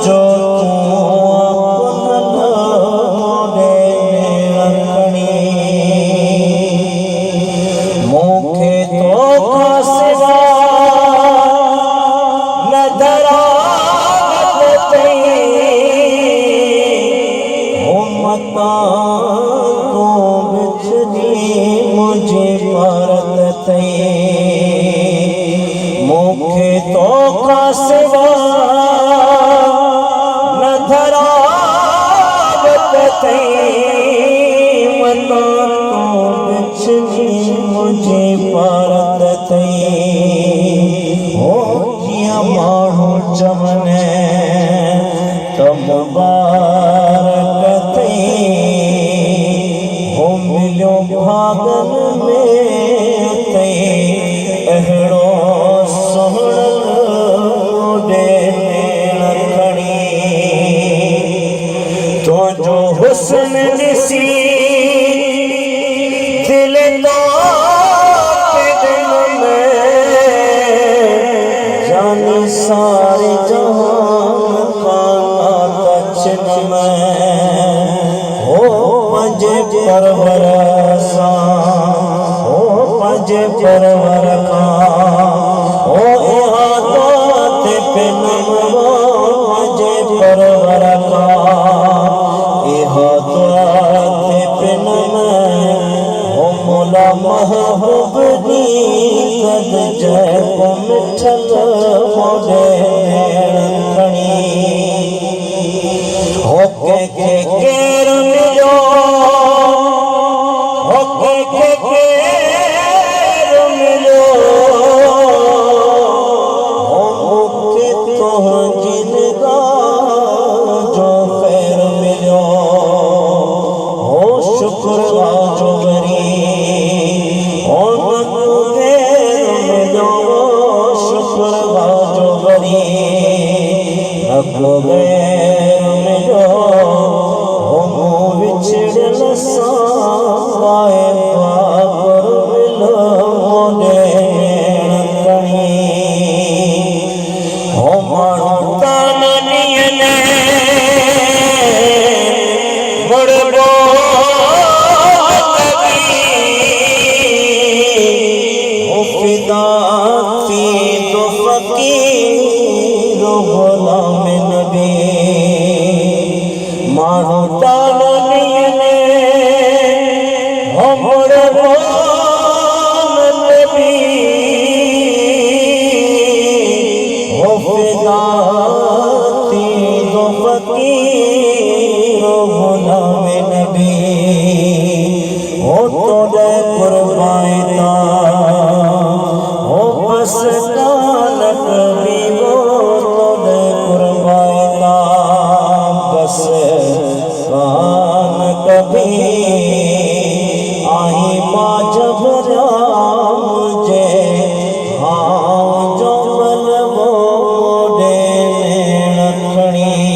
जो तू अपने रखनी मुखे तो सिवा नजर आते मता तो बिछड़ी मुझे भारत मुखे तो सिवा नजर आते मता तो बिछड़ी मुझे भारत हो किया मानो चमने तम मुबारक हो मिलो भागन में ते अहड़ो सोहण दे रखणी तो जो हुस्न निसी दिल दा सारे जहां का तचन में हो मजे परवर सा हो मजे परवर का हो हाथ पे नमवा मजे परवर का हाथ पे नम हो मोला महबूब नी कद जय को मिठल मोरे रखणी हो के केर मिलो हो के केर मिलो हो के तो जिनगा जो खैर मिलो हो शुक्र जो बरी हो अगो गैर मिलो हो विछड़न साए पापर मिलो मोरे रखणी हो मानो तानियने बड़ो हो फिदा थी तो फकीर गुलाम नबी मानो तानियने हमरे गुलाम नबी हो फिदा थी तो फकीर गुलाम नबी हो तो